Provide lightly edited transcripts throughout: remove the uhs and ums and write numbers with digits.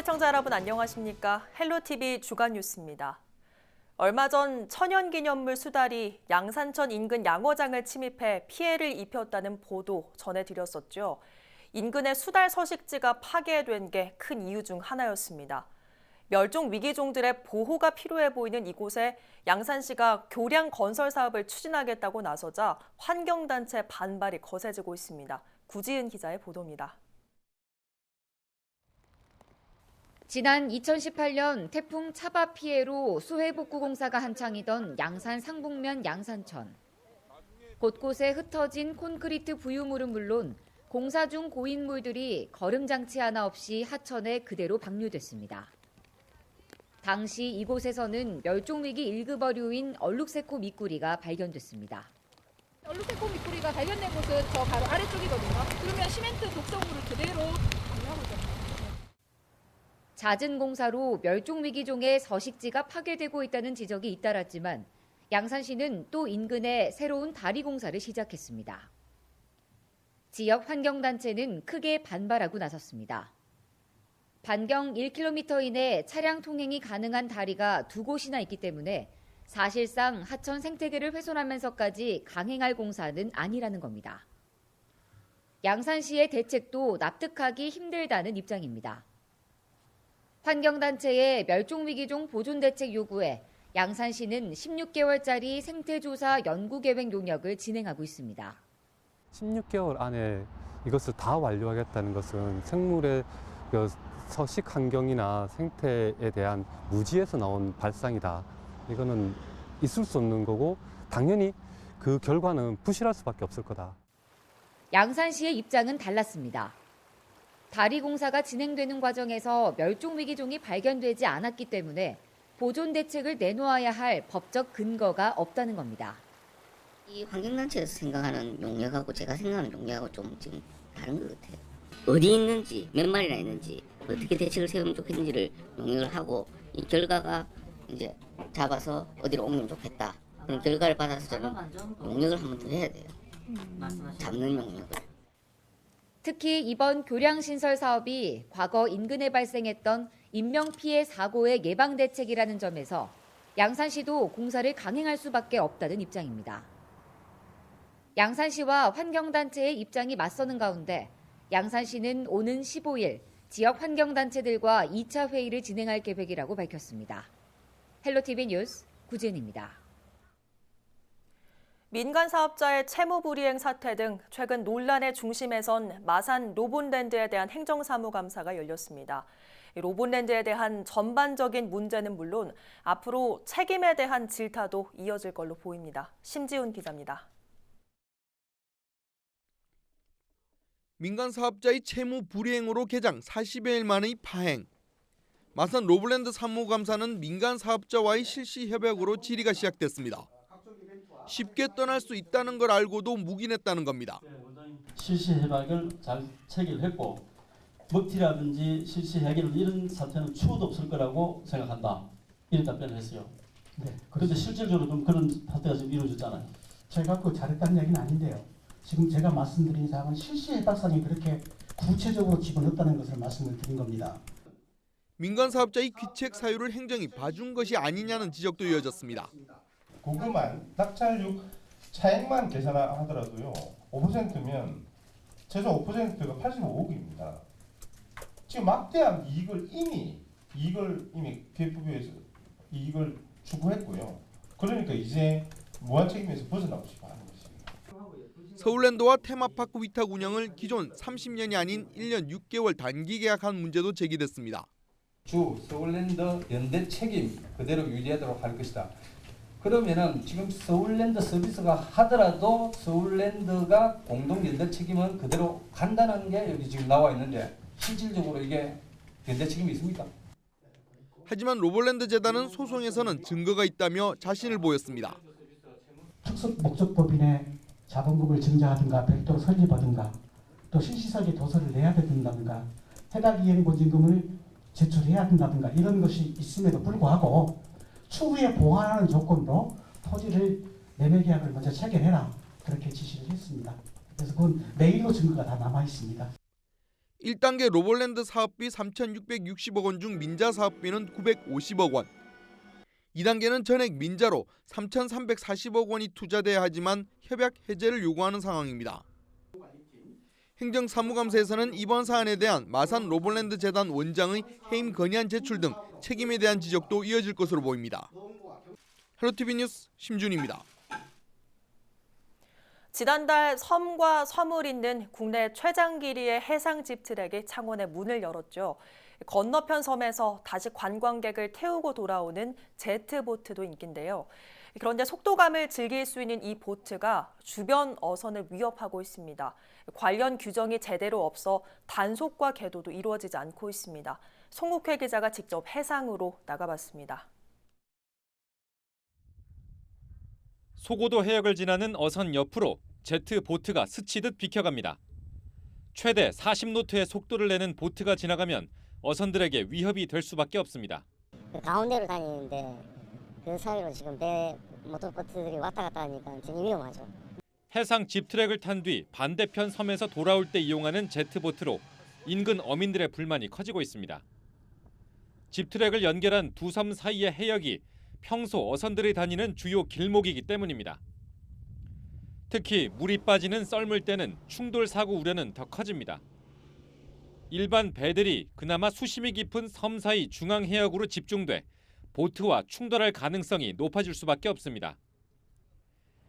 시청자 여러분 안녕하십니까? 헬로티비 주간 뉴스입니다. 얼마 전 천연기념물 수달이 양산천 인근 양어장을 침입해 피해를 입혔다는 보도 전해드렸었죠. 인근의 수달 서식지가 파괴된 게 큰 이유 중 하나였습니다. 멸종 위기종들의 보호가 필요해 보이는 이곳에 양산시가 교량 건설 사업을 추진하겠다고 나서자 환경단체 반발이 거세지고 있습니다. 구지은 기자의 보도입니다. 지난 2018년 태풍 차바 피해로 수해복구 공사가 한창이던 양산 상북면 양산천. 곳곳에 흩어진 콘크리트 부유물은 물론 공사 중 고인물들이 거름장치 하나 없이 하천에 그대로 방류됐습니다. 당시 이곳에서는 멸종위기 1급 어류인 얼룩새코 미꾸리가 발견됐습니다. 얼룩새코 미꾸리가 발견된 곳은 저 바로 아래쪽이거든요. 그러면 시멘트 독성물을 그대로 방류하고 있잖아요. 잦은 공사로 멸종위기종의 서식지가 파괴되고 있다는 지적이 잇따랐지만 양산시는 또 인근에 새로운 다리 공사를 시작했습니다. 지역 환경단체는 크게 반발하고 나섰습니다. 반경 1km 이내 차량 통행이 가능한 다리가 두 곳이나 있기 때문에 사실상 하천 생태계를 훼손하면서까지 강행할 공사는 아니라는 겁니다. 양산시의 대책도 납득하기 힘들다는 입장입니다. 환경단체의 멸종위기종 보존대책 요구에 양산시는 16개월짜리 생태조사 연구계획 용역을 진행하고 있습니다. 16개월 안에 이것을 다 완료하겠다는 것은 생물의 서식 환경이나 생태에 대한 무지에서 나온 발상이다. 이거는 있을 수 없는 거고 당연히 그 결과는 부실할 수밖에 없을 거다. 양산시의 입장은 달랐습니다. 다리 공사가 진행되는 과정에서 멸종위기종이 발견되지 않았기 때문에 보존 대책을 내놓아야 할 법적 근거가 없다는 겁니다. 이 환경단체에서 생각하는 용역하고 제가 생각하는 용역하고 좀 지금 다른 것 같아요. 어디 있는지, 몇 마리나 있는지, 어떻게 대책을 세우면 좋겠는지를 용역을 하고 이 결과가 이제 잡아서 어디로 옮기면 좋겠다. 그런 결과를 받아서 저는 용역을 한 번 더 해야 돼요. 잡는 용역을. 특히 이번 교량신설 사업이 과거 인근에 발생했던 인명피해 사고의 예방 대책이라는 점에서 양산시도 공사를 강행할 수밖에 없다는 입장입니다. 양산시와 환경단체의 입장이 맞서는 가운데 양산시는 오는 15일 지역 환경단체들과 2차 회의를 진행할 계획이라고 밝혔습니다. 헬로티비 뉴스 구지은입니다. 민간 사업자의 채무 불이행 사태 등 최근 논란의 중심에선 마산 로본랜드에 대한 행정사무감사가 열렸습니다. 로본랜드에 대한 전반적인 문제는 물론 앞으로 책임에 대한 질타도 이어질 걸로 보입니다. 심지훈 기자입니다. 민간 사업자의 채무 불이행으로 개장 40여일 만의 파행. 마산 로본랜드 사무감사는 민간 사업자와의 실시 협약으로 질의가 시작됐습니다. 쉽게 떠날 수 있다는 걸 알고도 묵인했다는 겁니다. 실시 협약을 잘 체결했고 먹튀라든지 실시 해결 이런 사태는 추후도 없을 거라고 생각한다. 이런 답변을 했어요. 네. 그런데 실질적으로 좀 그런 사태가 지금 이루어졌잖아요. 제가 그 잘했다는 얘기는 아닌데요. 지금 제가 말씀드린 사항은 실시 협약상에 그렇게 구체적으로 집어넣었다는 것을 말씀을 드린 겁니다. 민간 사업자의 귀책 사유를 행정이 봐준 것이 아니냐는 지적도 이어졌습니다. 고구만, 낙찰육 차액만 계산하더라도요. 5%면 최소 5%가 85억입니다. 지금 막대한 이익을 이미 기획부에서 이익을 추구했고요. 그러니까 이제 무한 책임에서 벗어나고 싶어 하는 것입니다. 서울랜드와 테마파크 위탁 운영을 기존 30년이 아닌 1년 6개월 단기 계약한 문제도 제기됐습니다. 주 서울랜드 연대 책임 그대로 유지하도록 할 것이다. 그러면은 지금 서울랜드 서비스가 하더라도 서울랜드가 공동 연대 책임은 그대로 간다는 게 여기 지금 나와 있는데 실질적으로 이게 연대 책임이 있습니까? 하지만 로본랜드 재단은 소송에서는 증거가 있다며 자신을 보였습니다. 특수목적법인의 자본금을 증자하든가 별도로 설립하든가 또 실시설계 도서를 내야 된다든가 해당 이행보증금을 제출해야 된다든가 이런 것이 있음에도 불구하고 추후에 보완하는 조건으로 토지를 매매 계약을 먼저 체결해라 그렇게 지시를 했습니다. 그래서 그건 내일로 증거가 다 남아 있습니다. 1단계 로볼랜드 사업비 3,660억 원 중 민자 사업비는 950억 원. 2단계는 전액 민자로 3,340억 원이 투자돼야 하지만 협약 해제를 요구하는 상황입니다. 행정사무감사에서는 이번 사안에 대한 마산 로볼랜드 재단 원장의 해임 건의안 제출 등 책임에 대한 지적도 이어질 것으로 보입니다. 헬로티비 뉴스 심준입니다. 지난달 섬과 섬을 잇는 국내 최장 길이의 해상 짚트랙이 창원에 문을 열었죠. 건너편 섬에서 다시 관광객을 태우고 돌아오는 제트보트도 인기인데요. 그런데 속도감을 즐길 수 있는 이 보트가 주변 어선을 위협하고 있습니다. 관련 규정이 제대로 없어 단속과 계도도 이루어지지 않고 있습니다. 송국회 기자가 직접 해상으로 나가봤습니다. 소고도 해역을 지나는 어선 옆으로 제트 보트가 스치듯 비켜갑니다. 최대 40노트의 속도를 내는 보트가 지나가면 어선들에게 위협이 될 수밖에 없습니다. 가운데로 다니는데 그 사이로 지금 배 모터보트들이 왔다 갔다 하니까 되게 위험하죠. 해상 짚트랙을 탄 뒤 반대편 섬에서 돌아올 때 이용하는 제트보트로 인근 어민들의 불만이 커지고 있습니다. 짚트랙을 연결한 두 섬 사이의 해역이 평소 어선들이 다니는 주요 길목이기 때문입니다. 특히 물이 빠지는 썰물 때는 충돌 사고 우려는 더 커집니다. 일반 배들이 그나마 수심이 깊은 섬 사이 중앙 해역으로 집중돼 보트와 충돌할 가능성이 높아질 수밖에 없습니다.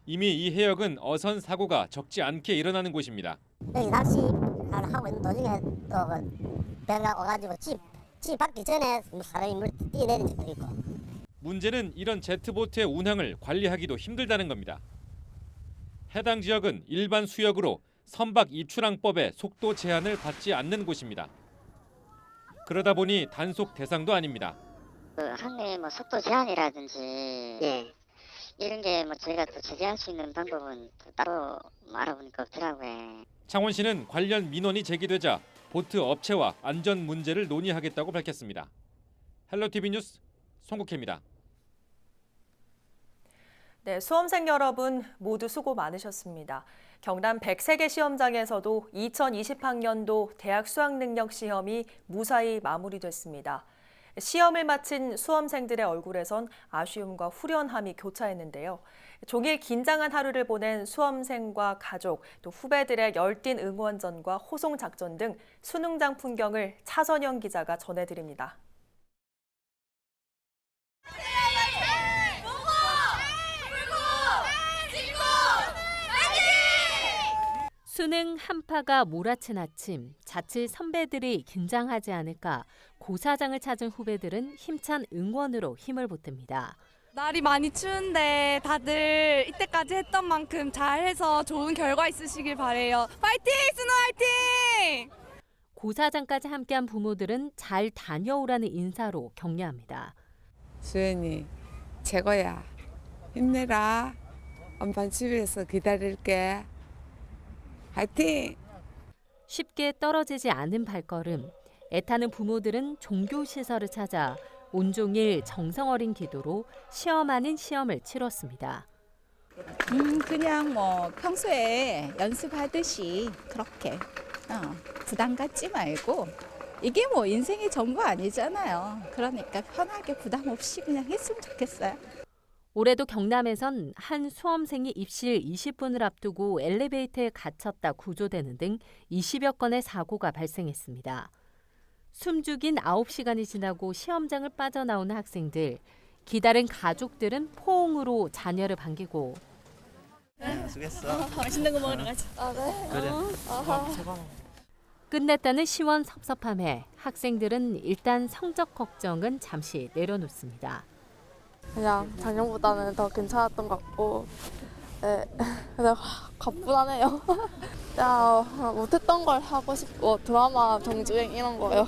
이미 이 해역은 어선 사고가 적지 않게 일어나는 곳입니다. 여기 낚시하고 있는 도중에 또 배가 와가지고 집 받기 전에 사람이 물 뛰어내린 적도 있고. 문제는 이런 제트보트의 운항을 관리하기도 힘들다는 겁니다. 해당 지역은 일반 수역으로 선박 입출항법의 속도 제한을 받지 않는 곳입니다. 그러다 보니 단속 대상도 아닙니다. 항해 속도 제한이라든지 이런 게 저희가 또 제재할 수 있는 방법은 따로 알아보니까 없더라고요. 창원시는 관련 민원이 제기되자 보트 업체와 안전 문제를 논의하겠다고 밝혔습니다. 헬로티비 뉴스 송국혜입니다. 네, 수험생 여러분 모두 수고 많으셨습니다. 경남 103개 시험장에서도 2020학년도 대학 수학능력 시험이 무사히 마무리됐습니다. 시험을 마친 수험생들의 얼굴에선 아쉬움과 후련함이 교차했는데요. 종일 긴장한 하루를 보낸 수험생과 가족, 또 후배들의 열띤 응원전과 호송작전 등 수능장 풍경을 차선영 기자가 전해드립니다. 수능 한파가 몰아친 아침, 자칫 선배들이 긴장하지 않을까 고사장을 찾은 후배들은 힘찬 응원으로 힘을 보탭니다. 날이 많이 추운데 다들 이때까지 했던 만큼 잘해서 좋은 결과 있으시길 바래요. 파이팅! 수능 파이팅! 고사장까지 함께한 부모들은 잘 다녀오라는 인사로 격려합니다. 수연이 최고야. 힘내라. 엄마 집에서 기다릴게. 파이팅! 쉽게 떨어지지 않은 발걸음. 애타는 부모들은 종교시설을 찾아 온종일 정성 어린 기도로 시험 아닌 시험을 치렀습니다. 그냥 평소에 연습하듯이 그렇게 부담 갖지 말고 이게 인생의 전부 아니잖아요. 그러니까 편하게 부담 없이 그냥 했으면 좋겠어요. 올해도 경남에선 한 수험생이 입실 20분을 앞두고 엘리베이터에 갇혔다 구조되는 등 20여 건의 사고가 발생했습니다. 숨죽인 9시간이 지나고 시험장을 빠져나오는 학생들, 기다린 가족들은 포옹으로 자녀를 반기고 수고했어. 맛있는 거 먹으러 가자. 그래. 끝냈다는 시원섭섭함에 학생들은 일단 성적 걱정은 잠시 내려놓습니다. 그냥 작년보다는 더 괜찮았던 것 같고 근데 가뿐하네요. 그냥 못했던 걸 하고 싶고 드라마 정주행 이런 거요.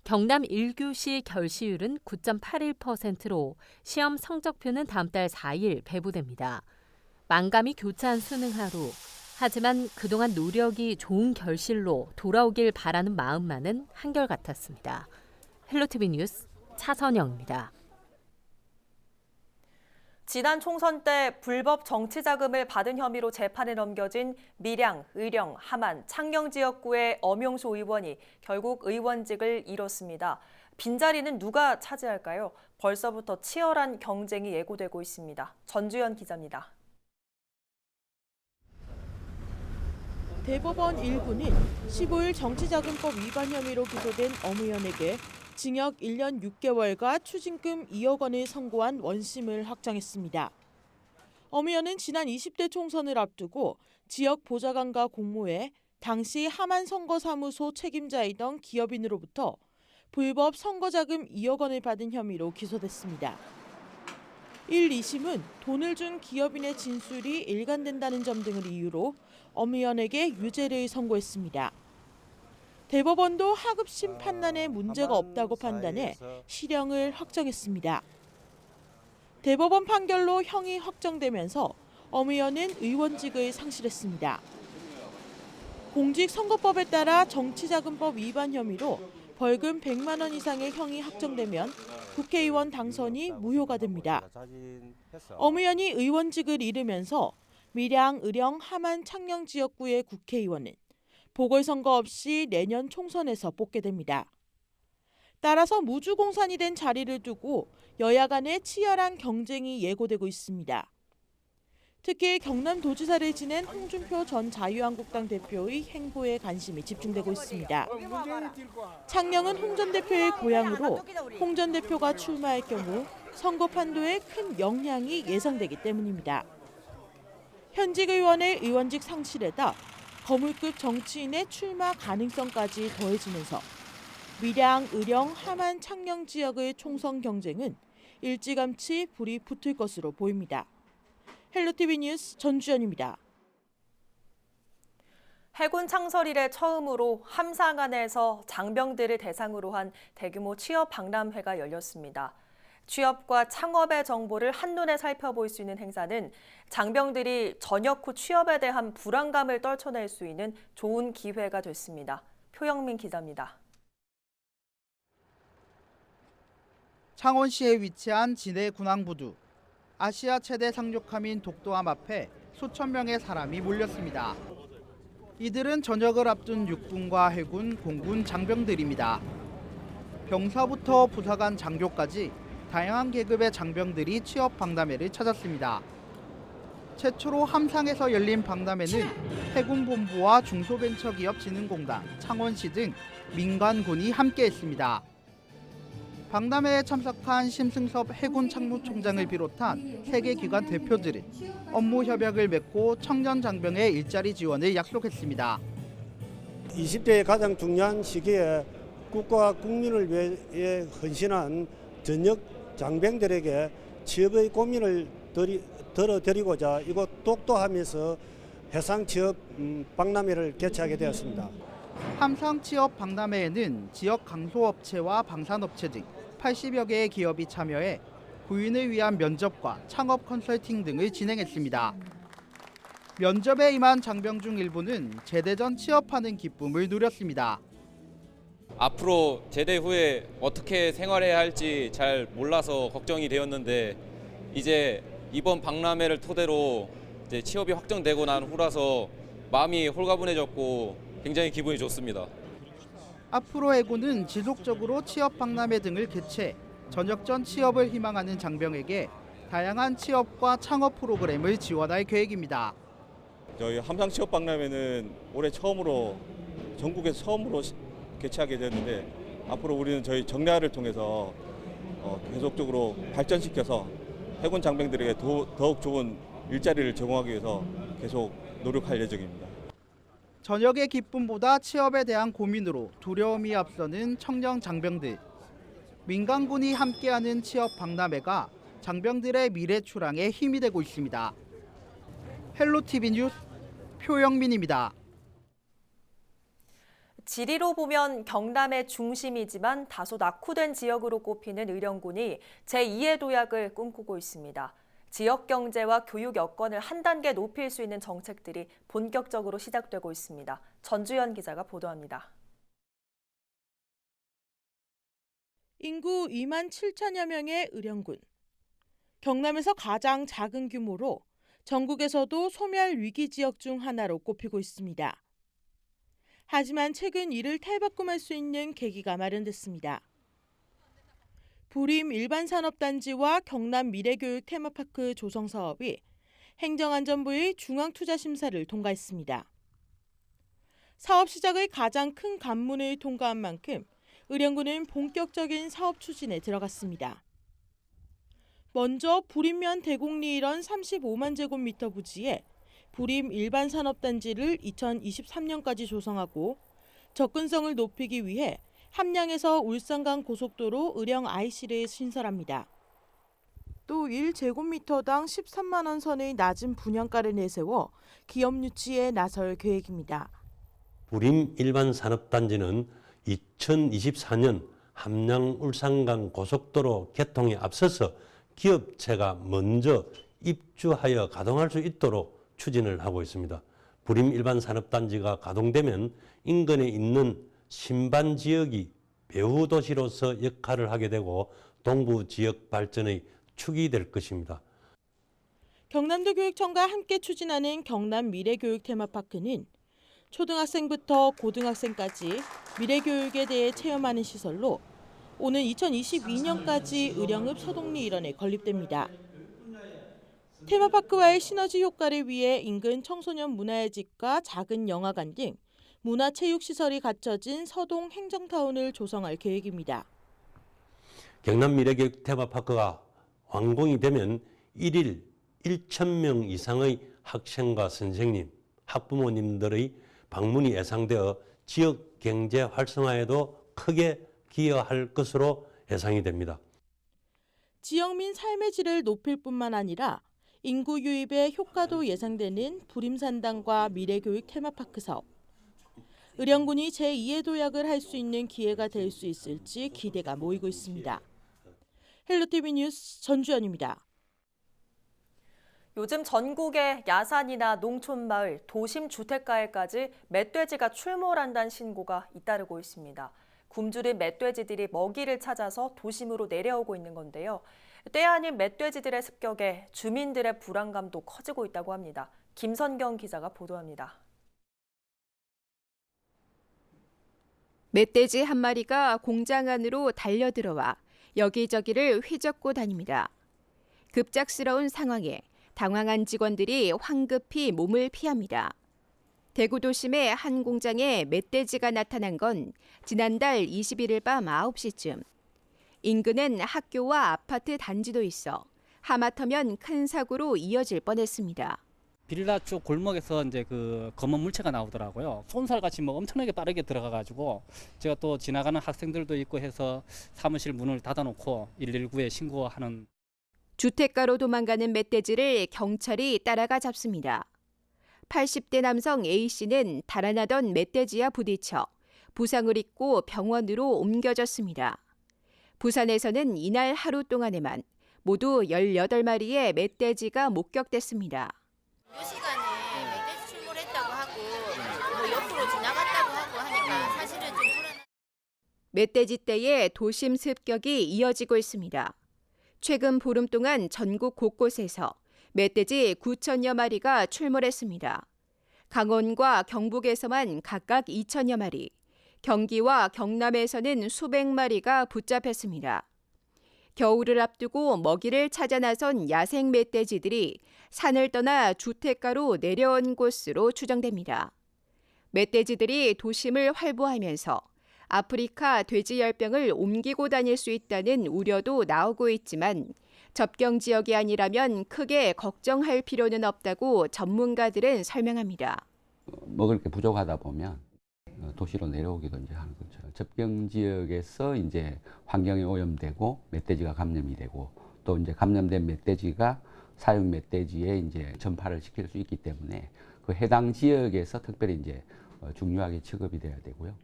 경남 1교시 결시율은 9.81%로 시험 성적표는 다음 달 4일 배부됩니다. 만감이 교차한 수능 하루. 하지만 그동안 노력이 좋은 결실로 돌아오길 바라는 마음만은 한결같았습니다. 헬로티비 뉴스 차선영입니다. 지난 총선 때 불법 정치 자금을 받은 혐의로 재판에 넘겨진 밀양, 의령, 함안, 창녕 지역구의 엄용수 의원이 결국 의원직을 잃었습니다. 빈자리는 누가 차지할까요? 벌써부터 치열한 경쟁이 예고되고 있습니다. 전주현 기자입니다. 대법원 1부는 15일 정치자금법 위반 혐의로 기소된 엄 의원에게 징역 1년 6개월과 추징금 2억 원을 선고한 원심을 확정했습니다. 엄 의원은 지난 20대 총선을 앞두고 지역 보좌관과 공모해 당시 함안 선거사무소 책임자이던 기업인으로부터 불법 선거자금 2억 원을 받은 혐의로 기소됐습니다. 1, 2심은 돈을 준 기업인의 진술이 일관된다는 점 등을 이유로 엄 의원에게 유죄를 선고했습니다. 대법원도 하급심 판단에 문제가 없다고 판단해 실형을 확정했습니다. 대법원 판결로 형이 확정되면서 엄 의원은 의원직을 상실했습니다. 공직선거법에 따라 정치자금법 위반 혐의로 벌금 100만 원 이상의 형이 확정되면 국회의원 당선이 무효가 됩니다. 엄 의원이 의원직을 잃으면서 밀양, 의령, 함안, 창녕 지역구의 국회의원은 보궐선거 없이 내년 총선에서 뽑게 됩니다. 따라서 무주공산이 된 자리를 두고 여야 간의 치열한 경쟁이 예고되고 있습니다. 특히 경남도지사를 지낸 홍준표 전 자유한국당 대표의 행보에 관심이 집중되고 있습니다. 창녕은 홍 전 대표의 고향으로 홍 전 대표가 출마할 경우 선거 판도에 큰 영향이 예상되기 때문입니다. 현직 의원의 의원직 상실에다 거물급 정치인의 출마 가능성까지 더해지면서 밀양, 의령, 함안, 창녕 지역의 총선 경쟁은 일찌감치 불이 붙을 것으로 보입니다. 헬로티비 뉴스 전주현입니다. 해군 창설 이래 처음으로 함상안에서 장병들을 대상으로 한 대규모 취업 박람회가 열렸습니다. 취업과 창업의 정보를 한눈에 살펴볼 수 있는 행사는 장병들이 전역 후 취업에 대한 불안감을 떨쳐낼 수 있는 좋은 기회가 됐습니다. 표영민 기자입니다. 창원시에 위치한 진해 군항부두. 아시아 최대 상륙함인 독도함 앞에 수천 명의 사람이 몰렸습니다. 이들은 전역을 앞둔 육군과 해군, 공군 장병들입니다. 병사부터 부사관 장교까지 다양한 계급의 장병들이 취업 박람회를 찾았습니다. 최초로 함상에서 열린 박람회는 해군본부와 중소벤처기업진흥공단, 창원시 등 민간군이 함께했습니다. 박람회에 참석한 심승섭 해군 참모총장을 비롯한 세계 기관 대표들은 업무 협약을 맺고 청년 장병의 일자리 지원을 약속했습니다. 20대의 가장 중요한 시기에 국가와 국민을 위해 헌신한 전역 장병들에게 취업의 고민을 들어드리고자 이곳 독도함에서 해상 취업 박람회를 개최하게 되었습니다. 함상 취업 박람회에는 지역 강소업체와 방산업체 등 80여 개의 기업이 참여해 구인을 위한 면접과 창업 컨설팅 등을 진행했습니다. 면접에 임한 장병 중 일부는 제대 전 취업하는 기쁨을 누렸습니다. 앞으로 제대 후에 어떻게 생활해야 할지 잘 몰라서 걱정이 되었는데 이제 이번 박람회를 토대로 이제 취업이 확정되고 난 후라서 마음이 홀가분해졌고 굉장히 기분이 좋습니다. 앞으로 해군은 지속적으로 취업 박람회 등을 개최 전역 전 취업을 희망하는 장병에게 다양한 취업과 창업 프로그램을 지원할 계획입니다. 저희 함상 취업 박람회는 올해 처음으로 전국에서 처음으로 개최하게 됐는데 앞으로 우리는 저희 정례화를 통해서 계속적으로 발전시켜서 해군 장병들에게 더욱 좋은 일자리를 제공하기 위해서 계속 노력할 예정입니다. 전역의 기쁨보다 취업에 대한 고민으로 두려움이 앞서는 청년 장병들. 민간군이 함께하는 취업 박람회가 장병들의 미래 출항에 힘이 되고 있습니다. 헬로티비 뉴스 표영민입니다. 지리로 보면 경남의 중심이지만 다소 낙후된 지역으로 꼽히는 의령군이 제2의 도약을 꿈꾸고 있습니다. 지역 경제와 교육 여건을 한 단계 높일 수 있는 정책들이 본격적으로 시작되고 있습니다. 전주현 기자가 보도합니다. 인구 2만 7천여 명의 의령군. 경남에서 가장 작은 규모로 전국에서도 소멸 위기 지역 중 하나로 꼽히고 있습니다. 하지만 최근 이를 탈바꿈할 수 있는 계기가 마련됐습니다. 부림 일반산업단지와 경남 미래교육 테마파크 조성 사업이 행정안전부의 중앙투자심사를 통과했습니다. 사업 시작의 가장 큰 관문을 통과한 만큼 의령군은 본격적인 사업 추진에 들어갔습니다. 먼저 부림면 대곡리 일원 35만 제곱미터 부지에 부림 일반산업단지를 2023년까지 조성하고 접근성을 높이기 위해 함량에서 울산간 고속도로 의령 IC를 신설합니다. 또 1제곱미터당 13만 원 선의 낮은 분양가를 내세워 기업 유치에 나설 계획입니다. 부림 일반산업단지는 2024년 함양 울산간 고속도로 개통에 앞서서 기업체가 먼저 입주하여 가동할 수 있도록 추진을 하고 있습니다. 부림 일반산업단지가 가동되면 인근에 있는 신반 지역이 배후 도시로서 역할을 하게 되고 동부 지역 발전의 축이 될 것입니다. 경남도 교육청과 함께 추진하는 경남 미래교육 테마파크는 초등학생부터 고등학생까지 미래교육에 대해 체험하는 시설로 오는 2022년까지 의령읍 서동리 일원에 건립됩니다. 테마파크와의 시너지 효과를 위해 인근 청소년 문화의 집과 작은 영화관 등 문화체육시설이 갖춰진 서동 행정타운을 조성할 계획입니다. 경남 미래교육 테마파크가 완공이 되면 1일 1,000명 이상의 학생과 선생님, 학부모님들의 방문이 예상되어 지역 경제 활성화에도 크게 기여할 것으로 예상이 됩니다. 지역민 삶의 질을 높일 뿐만 아니라 인구 유입에 효과도 예상되는 부림산당과 미래교육 테마파크 사업. 의령군이 제2의 도약을 할 수 있는 기회가 될 수 있을지 기대가 모이고 있습니다. 헬로티비 뉴스 전주연입니다. 요즘 전국의 야산이나 농촌마을, 도심 주택가에까지 멧돼지가 출몰한다는 신고가 잇따르고 있습니다. 굶주린 멧돼지들이 먹이를 찾아서 도심으로 내려오고 있는 건데요. 때 아닌 멧돼지들의 습격에 주민들의 불안감도 커지고 있다고 합니다. 김선경 기자가 보도합니다. 멧돼지 한 마리가 공장 안으로 달려들어와 여기저기를 휘젓고 다닙니다. 급작스러운 상황에 당황한 직원들이 황급히 몸을 피합니다. 대구 도심의 한 공장에 멧돼지가 나타난 건 지난달 21일 밤 9시쯤. 인근엔 학교와 아파트 단지도 있어 하마터면 큰 사고로 이어질 뻔했습니다. 빌라 쪽 골목에서 이제 그 검은 물체가 나오더라고요. 쏜살같이 뭐 엄청나게 빠르게 들어가가지고 제가 또 지나가는 학생들도 있고 해서 사무실 문을 닫아놓고 119에 신고하는. 주택가로 도망가는 멧돼지를 경찰이 따라가 잡습니다. 80대 남성 A씨는 달아나던 멧돼지와 부딪혀 부상을 입고 병원으로 옮겨졌습니다. 부산에서는 이날 하루 동안에만 모두 18마리의 멧돼지가 목격됐습니다. 이 시간에 멧돼지 출몰했다고 하고 뭐 옆으로 지나갔다고 하고 하니까 사실은 좀 불안한. 멧돼지 떼의 도심 습격이 이어지고 있습니다. 최근 보름 동안 전국 곳곳에서 멧돼지 9천여 마리가 출몰했습니다. 강원과 경북에서만 각각 2천여 마리, 경기와 경남에서는 수백 마리가 붙잡혔습니다. 겨울을 앞두고 먹이를 찾아 나선 야생 멧돼지들이 산을 떠나 주택가로 내려온 곳으로 추정됩니다. 멧돼지들이 도심을 활보하면서 아프리카 돼지열병을 옮기고 다닐 수 있다는 우려도 나오고 있지만 접경 지역이 아니라면 크게 걱정할 필요는 없다고 전문가들은 설명합니다. 먹을 게 부족하다 보면 도시로 내려오기도 이제 하는 거죠. 접경 지역에서 이제 환경에 오염되고 멧돼지가 감염이 되고 또 이제 감염된 멧돼지가 사육 멧돼지에 이제 전파를 시킬 수 있기 때문에 그 해당 지역에서 특별히 이제 중요하게 취급이 돼야 되고요.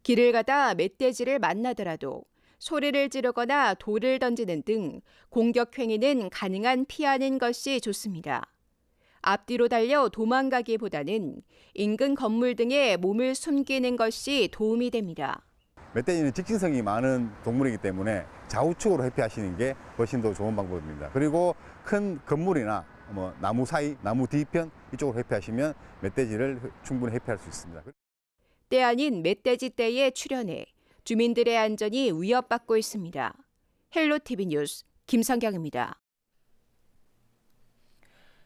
길을 가다 멧돼지를 만나더라도 소리를 지르거나 돌을 던지는 등 공격 행위는 가능한 피하는 것이 좋습니다. 앞뒤로 달려 도망가기보다는 인근 건물 등에 몸을 숨기는 것이 도움이 됩니다. 멧돼지는 직진성이 많은 동물이기 때문에 좌우측으로 회피하시는 게 훨씬 더 좋은 방법입니다. 그리고 큰 건물이나 뭐 나무 사이, 나무 뒤편 이쪽으로 회피하시면 멧돼지를 충분히 회피할 수 있습니다. 때 아닌 멧돼지 떼에 출현해 주민들의 안전이 위협받고 있습니다. 헬로티비 뉴스 김성경입니다.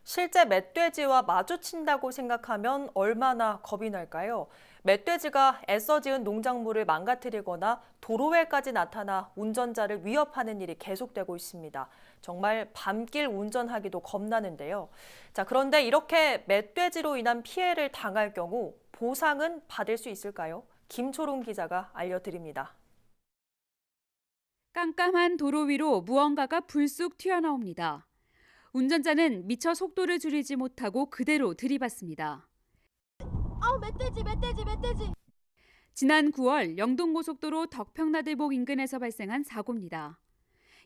실제 멧돼지와 마주친다고 생각하면 얼마나 겁이 날까요? 멧돼지가 애써 지은 농작물을 망가뜨리거나 도로에까지 나타나 운전자를 위협하는 일이 계속되고 있습니다. 정말 밤길 운전하기도 겁나는데요. 자, 그런데 이렇게 멧돼지로 인한 피해를 당할 경우 보상은 받을 수 있을까요? 김초롱 기자가 알려드립니다. 깜깜한 도로 위로 무언가가 불쑥 튀어나옵니다. 운전자는 미처 속도를 줄이지 못하고 그대로 들이받습니다. 멧돼지! 지난 9월 영동고속도로 덕평나들목 인근에서 발생한 사고입니다.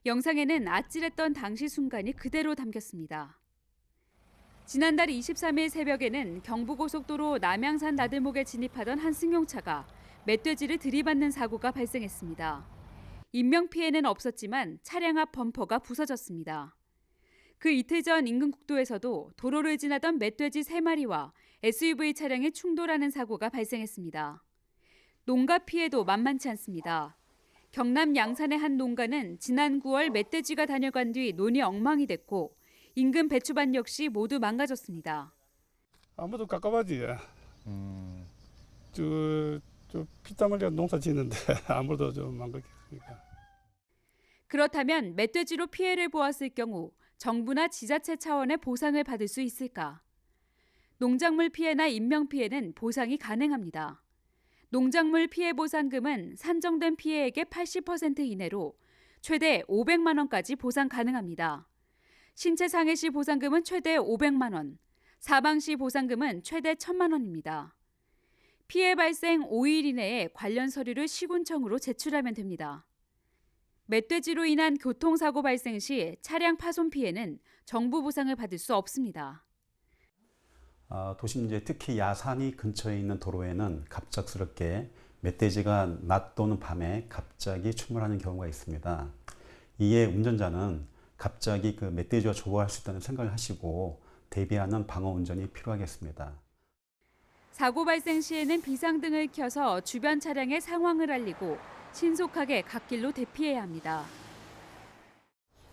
영상에는 아찔했던 당시 순간이 그대로 담겼습니다. 지난달 23일 새벽에는 경부고속도로 남양산 나들목에 진입하던 한 승용차가 멧돼지를 들이받는 사고가 발생했습니다. 인명피해는 없었지만 차량 앞 범퍼가 부서졌습니다. 그 이틀 전 인근 국도에서도 도로를 지나던 멧돼지 3마리와 SUV 차량이 충돌하는 사고가 발생했습니다. 농가 피해도 만만치 않습니다. 경남 양산의 한 농가는 지난 9월 멧돼지가 다녀간 뒤 논이 엉망이 됐고 인근 배추밭 역시 모두 망가졌습니다. 아무도 깝깝하지. 저 피땀 흘려 농사 짓는데 아무래도 좀 망가졌으니까. 그렇다면 멧돼지로 피해를 보았을 경우 정부나 지자체 차원의 보상을 받을 수 있을까? 농작물 피해나 인명 피해는 보상이 가능합니다. 농작물 피해 보상금은 산정된 피해액의 80% 이내로 최대 500만 원까지 보상 가능합니다. 신체 상해 시 보상금은 최대 500만 원, 사망 시 보상금은 최대 1,000만 원입니다. 피해 발생 5일 이내에 관련 서류를 시군청으로 제출하면 됩니다. 멧돼지로 인한 교통사고 발생 시 차량 파손 피해는 정부 보상을 받을 수 없습니다. 도심 이제 특히 야산이 근처에 있는 도로에는 갑작스럽게 멧돼지가 낮 또는 밤에 갑자기 출몰하는 경우가 있습니다. 이에 운전자는 갑자기 그 멧돼지와 조화할 수 있다는 생각을 하시고 대비하는 방어 운전이 필요하겠습니다. 사고 발생 시에는 비상등을 켜서 주변 차량의 상황을 알리고 신속하게 갓길로 대피해야 합니다.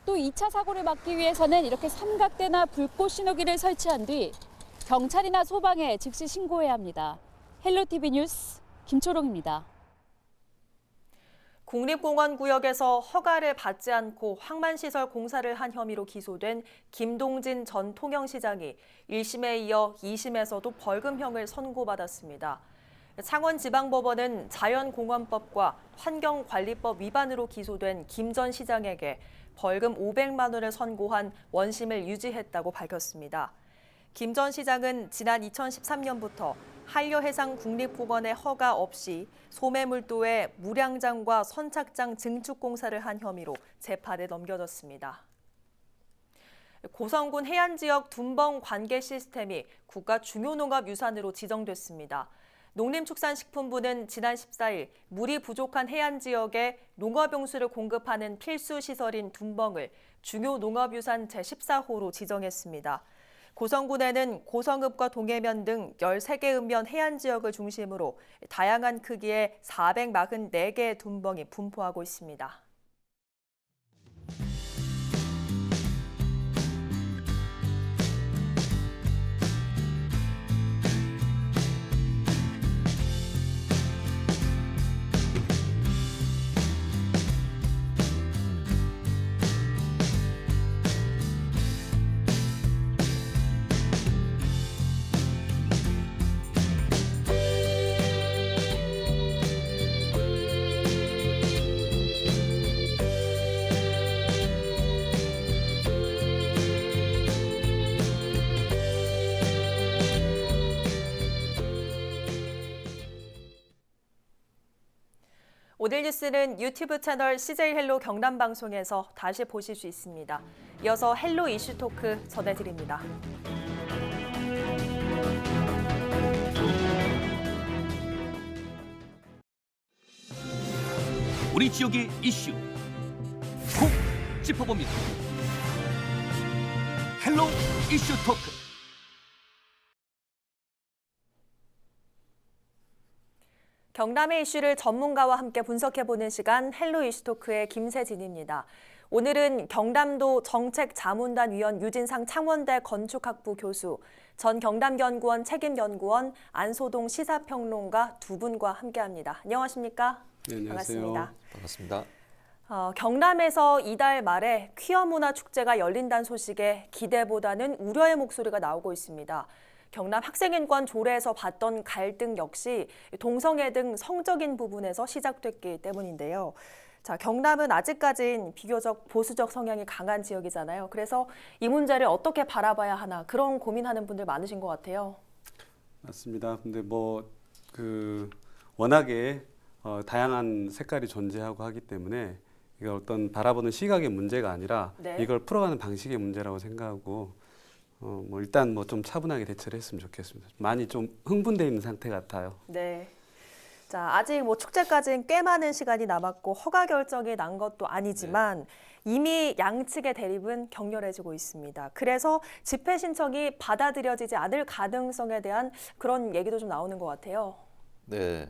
또 2차 사고를 막기 위해서는 이렇게 삼각대나 불꽃 신호기를 설치한 뒤 경찰이나 소방에 즉시 신고해야 합니다. 헬로티비 뉴스 김초롱입니다. 국립공원구역에서 허가를 받지 않고 항만시설 공사를 한 혐의로 기소된 김동진 전 통영시장이 1심에 이어 2심에서도 벌금형을 선고받았습니다. 창원지방법원은 자연공원법과 환경관리법 위반으로 기소된 김 전 시장에게 벌금 500만 원을 선고한 원심을 유지했다고 밝혔습니다. 김 전 시장은 지난 2013년부터 한려해상 국립공원의 허가 없이 소매물도에 무량장과 선착장 증축 공사를 한 혐의로 재판에 넘겨졌습니다. 고성군 해안지역 둔벙 관계 시스템이 국가 중요농업유산으로 지정됐습니다. 농림축산식품부는 지난 14일 물이 부족한 해안지역에 농업용수를 공급하는 필수 시설인 둔벙을 중요농업유산 제14호로 지정했습니다. 고성군에는 고성읍과 동해면 등 13개 읍면 해안지역을 중심으로 다양한 크기의 444개의 둔벙이 분포하고 있습니다. 오늘 뉴스는 유튜브 채널 CJ 헬로 경남 방송에서 다시 보실 수 있습니다. 이어서 헬로 이슈 토크 전해드립니다. 우리 지역의 이슈 콕 짚어봅니다. 헬로 이슈 토크. 경남의 이슈를 전문가와 함께 분석해보는 시간 헬로 이슈토크의 김세진입니다. 오늘은 경남도 정책자문단 위원 유진상 창원대 건축학부 교수, 전 경남연구원 책임연구원 안소동 시사평론가 두 분과 함께합니다. 안녕하십니까? 네, 안녕하세요. 반갑습니다. 경남에서 이달 말에 퀴어 문화 축제가 열린다는 소식에 기대보다는 우려의 목소리가 나오고 있습니다. 경남 학생인권 조례에서 봤던 갈등 역시 동성애 등 성적인 부분에서 시작됐기 때문인데요. 자, 경남은 아직까진 비교적 보수적 성향이 강한 지역이잖아요. 그래서 이 문제를 어떻게 바라봐야 하나 그런 고민하는 분들 많으신 것 같아요. 맞습니다. 근데 워낙에 다양한 색깔이 존재하고 하기 때문에 이걸 어떤 바라보는 시각의 문제가 아니라 이걸 풀어가는 방식의 문제라고 생각하고 일단 좀 차분하게 대처를 했으면 좋겠습니다. 많이 좀 흥분되어 있는 상태 같아요. 네. 자, 아직 축제까지는 꽤 많은 시간이 남았고 허가 결정이 난 것도 아니지만 이미 양측의 대립은 격렬해지고 있습니다. 그래서 집회 신청이 받아들여지지 않을 가능성에 대한 그런 얘기도 좀 나오는 것 같아요. 네.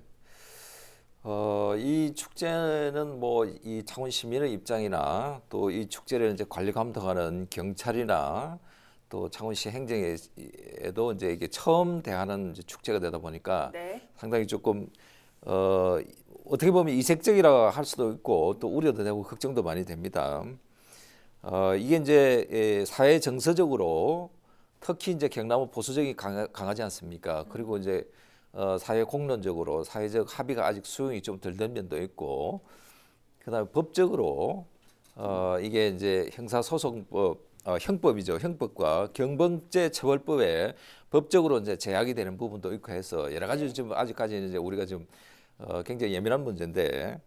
이 축제는 이 창원 시민의 입장이나 또 이 축제를 이제 관리 감독하는 경찰이나 또 창원시 행정에도 이제 이게 처음 대하는 축제가 되다 보니까 상당히 조금 어떻게 보면 이색적이라 할 수도 있고 또 우려도 되고 걱정도 많이 됩니다. 이게 이제 사회 정서적으로 특히 이제 경남은 보수적이 강하지 않습니까? 그리고 이제 사회 공론적으로 사회적 합의가 아직 수용이 좀 덜 된 면도 있고, 그다음에 법적으로 이게 이제 형사소송법 형법이죠. 형법과 경범죄처벌법에 법적으로 이제 제약이 되는 부분도 있고 해서 여러 가지 좀 아직까지는 이제 우리가 좀 굉장히 예민한 문제인데,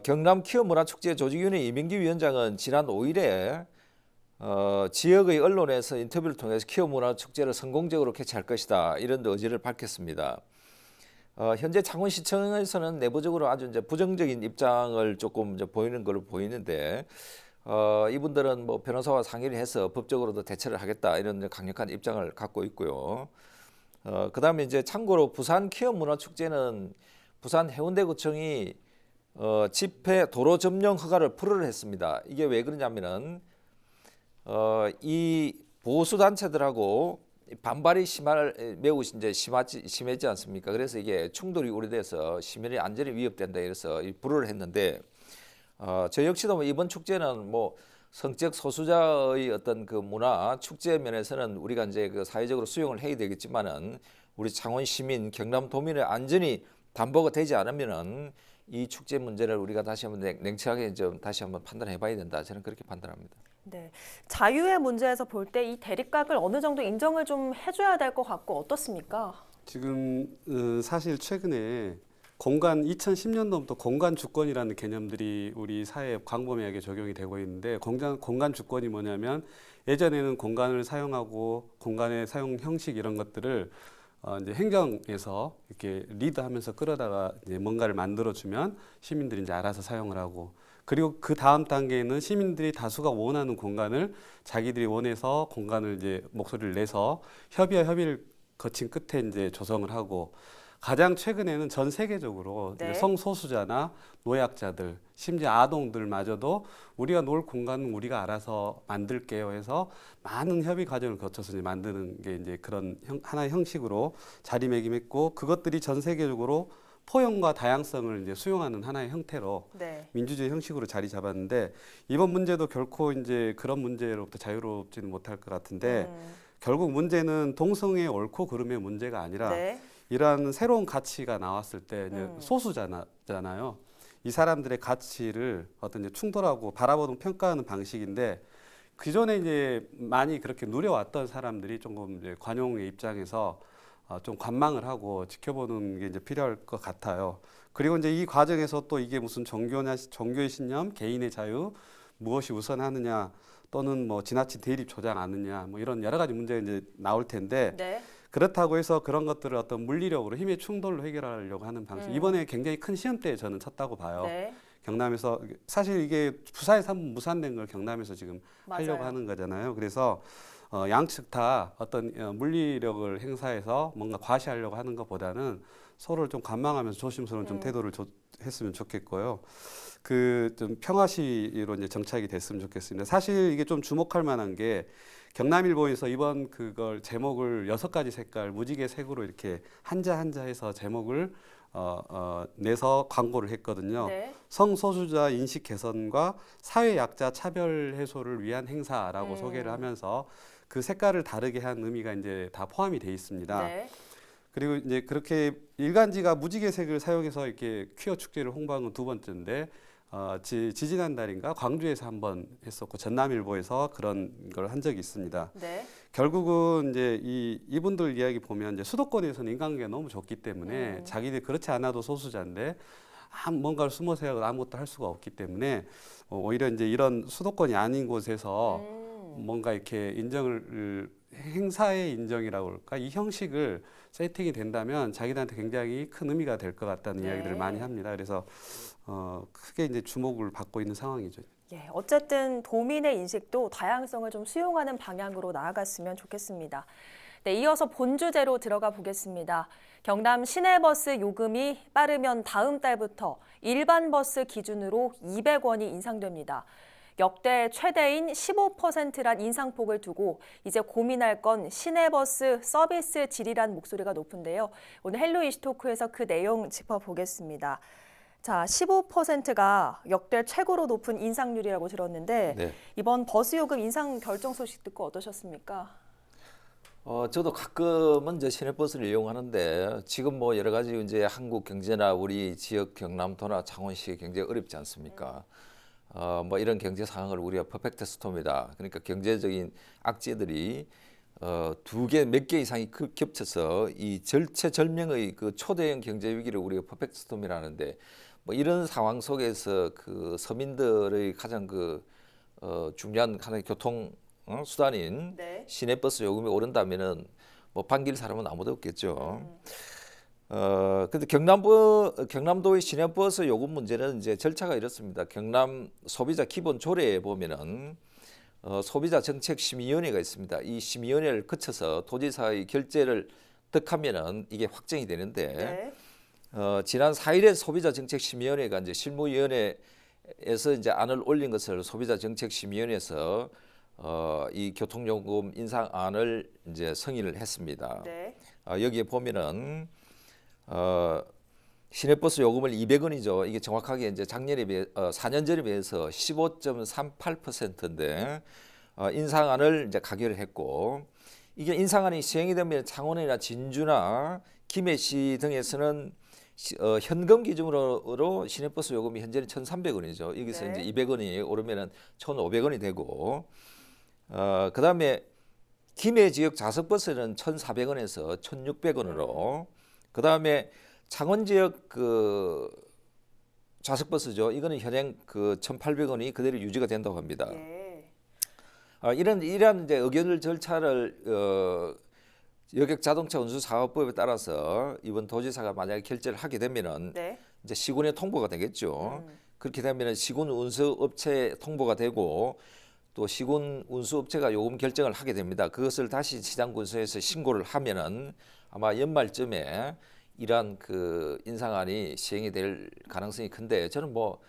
경남 퀴어 문화축제 조직위원회 이민기 위원장은 지난 5일에 지역의 언론에서 인터뷰를 통해서 퀴어 문화축제를 성공적으로 개최할 것이다 이런 의지를 밝혔습니다. 현재 창원시청에서는 내부적으로 아주 이제 부정적인 입장을 조금 이제 보이는 걸로 보이는데. 이분들은 변호사와 상의를 해서 법적으로도 대처를 하겠다 이런 강력한 입장을 갖고 있고요. 그다음에 이제 참고로 부산 퀴어 문화축제는 부산 해운대구청이 집회 도로 점령 허가를 불허를 했습니다. 이게 왜 그러냐면은 이 보수 단체들하고 반발이 매우 이제 심했지 않습니까? 그래서 이게 충돌이 우려돼서 시민의 안전이 위협된다 이래서 불허를 했는데. 저 역시도 이번 축제는 성적 소수자의 어떤 그 문화 축제 면에서는 우리가 이제 그 사회적으로 수용을 해야 되겠지만은 우리 창원 시민, 경남 도민의 안전이 담보가 되지 않으면은 이 축제 문제를 우리가 다시 한번 냉철하게 좀 다시 한번 판단해봐야 된다. 저는 그렇게 판단합니다. 네, 자유의 문제에서 볼 때 이 대립각을 어느 정도 인정을 좀 해줘야 될 것 같고 어떻습니까? 지금 사실 최근에 2010년도부터 공간 주권이라는 개념들이 우리 사회에 광범위하게 적용이 되고 있는데, 공간 주권이 뭐냐면 예전에는 공간을 사용하고 공간의 사용 형식 이런 것들을 이제 행정에서 이렇게 리드하면서 끌어다가 이제 뭔가를 만들어주면 시민들이 이제 알아서 사용을 하고, 그리고 그 다음 단계에는 시민들이 다수가 원하는 공간을 자기들이 원해서 공간을 이제 목소리를 내서 협의와 협의를 거친 끝에 이제 조성을 하고, 가장 최근에는 전 세계적으로 성소수자나 노약자들, 심지어 아동들마저도 우리가 놀 공간은 우리가 알아서 만들게요 해서 많은 협의 과정을 거쳐서 이제 만드는 게 이제 그런 하나의 형식으로 자리매김했고, 그것들이 전 세계적으로 포용과 다양성을 이제 수용하는 하나의 형태로 민주주의 형식으로 자리 잡았는데, 이번 문제도 결코 이제 그런 문제로부터 자유롭지는 못할 것 같은데, 결국 문제는 동성애의 옳고 그름의 문제가 아니라 이러한 새로운 가치가 나왔을 때 이제 소수자잖아요. 이 사람들의 가치를 어떤 이제 충돌하고 바라보는 평가하는 방식인데, 기존에 이제 많이 그렇게 누려왔던 사람들이 조금 이제 관용의 입장에서 좀 관망을 하고 지켜보는 게 이제 필요할 것 같아요. 그리고 이제 이 과정에서 또 이게 무슨 종교의 신념, 개인의 자유, 무엇이 우선하느냐, 또는 지나친 대립 조장 않느냐, 이런 여러 가지 문제가 이제 나올 텐데, 그렇다고 해서 그런 것들을 어떤 물리력으로 힘의 충돌로 해결하려고 하는 방식. 이번에 굉장히 큰 시험대에 저는 쳤다고 봐요. 네. 경남에서 사실 이게 부산에서 한번 무산된 걸 경남에서 지금 하려고 하는 거잖아요. 그래서 양측 다 어떤 물리력을 행사해서 뭔가 과시하려고 하는 것보다는 서로를 좀 관망하면서 조심스러운 좀 태도를 했으면 좋겠고요. 그 좀 평화시로 이제 정착이 됐으면 좋겠습니다. 사실 이게 좀 주목할 만한 게 경남일보에서 이번 그걸 제목을 6가지 색깔 무지개 색으로 이렇게 한자 해서 제목을 내서 광고를 했거든요. 네. 성소수자 인식 개선과 사회 약자 차별 해소를 위한 행사라고 소개를 하면서 그 색깔을 다르게 한 의미가 이제 다 포함이 돼 있습니다. 네. 그리고 이제 그렇게 일간지가 무지개색을 사용해서 이렇게 퀴어 축제를 홍보한 건 2번째인데 지지난달인가 광주에서 한번 했었고 전남일보에서 그런 걸 한 적이 있습니다. 네. 결국은 이제 이분들 이야기 보면 이제 수도권에서는 인간관계가 너무 좋기 때문에 자기들 그렇지 않아도 소수자인데 뭔가를 숨어서 해야 아무것도 할 수가 없기 때문에 오히려 이제 이런 수도권이 아닌 곳에서 뭔가 이렇게 인정을 행사의 인정이라고 그럴까 이 형식을 세팅이 된다면 자기들한테 굉장히 큰 의미가 될 것 같다는 이야기들을 많이 합니다. 그래서 크게 이제 주목을 받고 있는 상황이죠. 예, 어쨌든 도민의 인식도 다양성을 좀 수용하는 방향으로 나아갔으면 좋겠습니다. 네, 이어서 본 주제로 들어가 보겠습니다. 경남 시내버스 요금이 빠르면 다음 달부터 일반 버스 기준으로 200원이 인상됩니다. 역대 최대인 15%란 인상폭을 두고 이제 고민할 건 시내버스 서비스 질이란 목소리가 높은데요. 오늘 헬로 이슈토크에서 그 내용 짚어보겠습니다. 자, 15%가 역대 최고로 높은 인상률이라고 들었는데 네. 이번 버스 요금 인상 결정 소식 듣고 어떠셨습니까? 저도 가끔은 이제 시내버스를 이용하는데 지금 뭐 여러 가지 이제 한국 경제나 우리 지역 경남도나 창원시 굉장히 어렵지 않습니까? 뭐 이런 경제 상황을 우리가 퍼펙트 스톰이다. 그러니까 경제적인 악재들이 몇 개 이상이 겹쳐서 이 절체절명의 그 초대형 경제 위기를 우리가 퍼펙트 스톰이라는데 뭐 이런 상황 속에서 그 서민들의 가장 중요한 하나의 교통 수단인 네. 시내버스 요금이 오른다면은 뭐 반길 사람은 아무도 없겠죠. 근데 경남도의 시내버스 요금 문제는 이제 절차가 이렇습니다. 경남 소비자 기본 조례에 보면은 소비자 정책 심의위원회가 있습니다. 이 심의위원회를 거쳐서 도지사의 결재를 득하면은 이게 확정이 되는데 네. 지난 4일에 소비자 정책 심의위원회가 이제 실무위원회에서 이제 안을 올린 것을 소비자 정책 심의위원회에서 이 교통요금 인상안을 이제 승인을 했습니다. 네. 여기에 보면은 시내버스 요금을 200원이죠. 이게 정확하게 이제 작년에 비해 4년 전에 비해서 15.38%인데 인상안을 이제 가결을 했고 이게 인상안이 시행이 되면 창원이나 진주나 김해시 등에서는 현금 기준으로 시내버스 요금이 현재는 1,300원이죠. 여기서 네. 이제 200원이 오르면은 1,500원이 되고 그다음에 김해 지역 좌석버스는 1,400원에서 1,600원으로 그다음에 창원 지역 좌석버스죠. 이거는 현행 1,800원이 그대로 유지가 된다고 합니다. 예. 이러한 이제 의견 절차를 여객 자동차 운수 사업법에 따라서 이번 도지사가 만약에 결재를 하게 되면은 네. 이제 시군에 통보가 되겠죠. 그렇게 되면은 시군 운수업체에 통보가 되고 또 시군 운수업체가 요금 결정을 하게 됩니다. 그것을 다시 시장군수에서 신고를 하면은 아마 연말쯤에 이러한 인상안이 시행이 될 가능성이 큰데 저는 뭐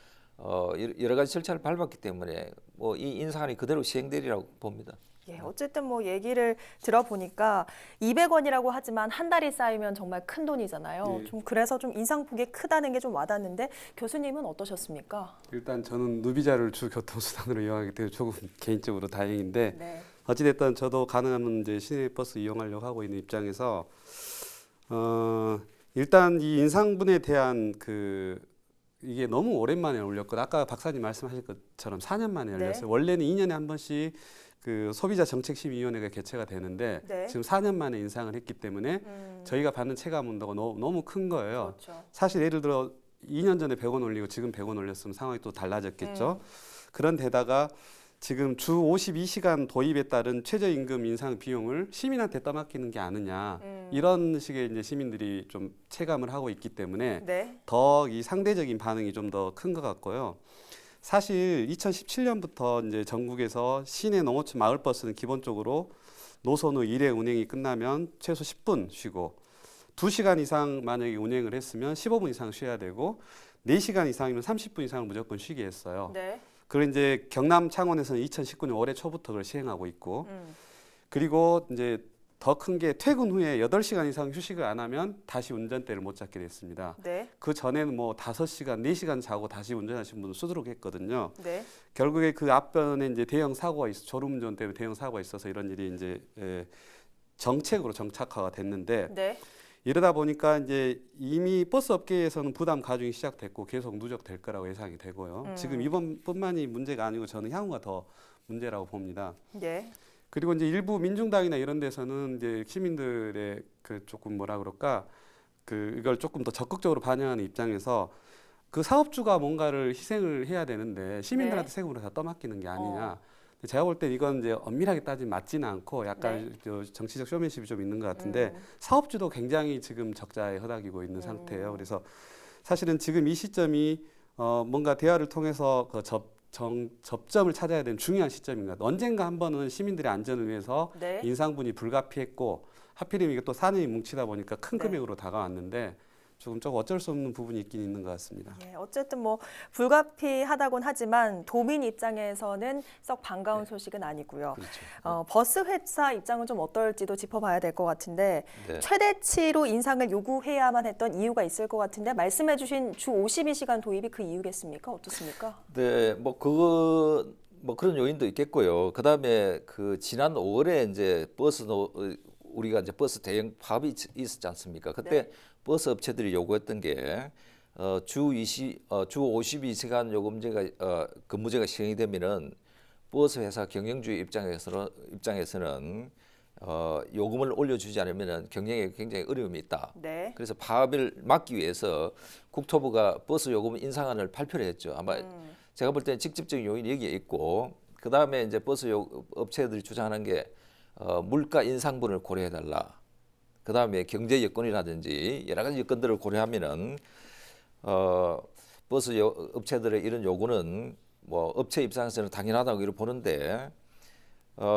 여러 가지 절차를 밟았기 때문에 뭐 이 인상안이 그대로 시행되리라고 봅니다. 예, 어쨌든 뭐 얘기를 들어보니까 200원이라고 하지만 한 달이 쌓이면 정말 큰 돈이잖아요. 좀 그래서 좀 인상폭이 크다는 게 좀 와닿는데 교수님은 어떠셨습니까? 일단 저는 누비자를 주 교통수단으로 이용하기 때문에 조금 개인적으로 다행인데 네. 어찌됐든 저도 가능하면 이제 시내버스 이용하려고 하고 있는 입장에서 일단 이 인상분에 대한 이게 너무 오랜만에 올렸거든요. 아까 박사님 말씀하신 것처럼 4년 만에 열렸어요. 네. 원래는 2년에 한 번씩 소비자 정책심의위원회가 개최가 되는데 네. 지금 4년 만에 인상을 했기 때문에 저희가 받는 체감 온도가 너무 큰 거예요. 그렇죠. 사실 예를 들어 2년 전에 100원 올리고 지금 100원 올렸으면 상황이 또 달라졌겠죠. 그런 데다가 지금 주 52시간 도입에 따른 최저임금 인상 비용을 시민한테 떠맡기는 게 아니냐 이런 식의 이제 시민들이 좀 체감을 하고 있기 때문에 네. 더 이 상대적인 반응이 좀 더 큰 것 같고요. 사실 2017년부터 이제 전국에서 시내 농어촌 마을버스는 기본적으로 노선 후 일회 운행이 끝나면 최소 10분 쉬고 2시간 이상 만약에 운행을 했으면 15분 이상 쉬어야 되고 4시간 이상이면 30분 이상을 무조건 쉬게 했어요. 네. 그리고 이제 경남 창원에서는 2019년 올해 초부터 그걸 시행하고 있고 그리고 이제 더 큰 게 퇴근 후에 8시간 이상 휴식을 안 하면 다시 운전대를 못 잡게 됐습니다. 네. 그 전에는 뭐 5시간, 4시간 자고 다시 운전하신 분은 수두룩했거든요. 네. 결국에 그 앞변에 이제 대형 사고가 졸음운전 때문에 대형 사고가 있어서 이런 일이 이제 정책으로 정착화가 됐는데 네. 이러다 보니까 이제 이미 버스 업계에서는 부담 가중이 시작됐고 계속 누적될 거라고 예상이 되고요. 지금 이번뿐만이 문제가 아니고 저는 향후가 더 문제라고 봅니다. 네. 그리고 이제 일부 민중당이나 이런 데서는 이제 시민들의 그 조금 뭐라 그럴까 그 이걸 조금 더 적극적으로 반영하는 입장에서 그 사업주가 뭔가를 희생을 해야 되는데 시민들한테 네. 세금으로 다 떠맡기는 게 아니냐. 제가 볼 때 이건 이제 엄밀하게 따지면 맞지는 않고 약간 정치적 쇼맨십이 좀 있는 것 같은데 사업주도 굉장히 지금 적자에 허덕이고 있는 상태예요. 그래서 사실은 지금 이 시점이 뭔가 대화를 통해서 그 접점을 찾아야 되는 중요한 시점인 것 같아요. 언젠가 한 번은 시민들의 안전을 위해서 네. 인상분이 불가피했고 하필이면 이게 또 산업이 뭉치다 보니까 큰 금액으로 다가왔는데 조금 어쩔 수 없는 부분이 있긴 있는 것 같습니다. 예, 어쨌든 뭐 불가피하다곤 하지만 도민 입장에서는 썩 반가운 소식은 아니고요. 그렇죠. 버스 회사 입장은 좀 어떨지도 짚어봐야 될 것 같은데 네. 최대치로 인상을 요구해야만 했던 이유가 있을 것 같은데 말씀해주신 주 52시간 도입이 그 이유겠습니까? 어떻습니까? 네, 뭐 그런 요인도 있겠고요. 그다음에 그 지난 5월에 이제 우리가 이제 버스 대형 파업이 있었지 않습니까? 그때 네. 버스 업체들이 요구했던 게 주 52시간 요금제가 근무제가 시행이 되면은 버스 회사 경영주 입장에서는 요금을 올려주지 않으면은 경영에 굉장히 어려움이 있다. 네. 그래서 파업을 막기 위해서 국토부가 버스 요금 인상안을 발표를 했죠. 아마 제가 볼 때는 직접적인 요인이 여기에 있고 그 다음에 이제 버스 업체들이 주장하는 게 물가 인상분을 고려해달라. 그 다음에 경제 여건이라든지 여러 가지 여건들을 고려하면은 버스 업체들의 이런 요구는 뭐 업체 입장에서는 당연하다고 이렇게 보는데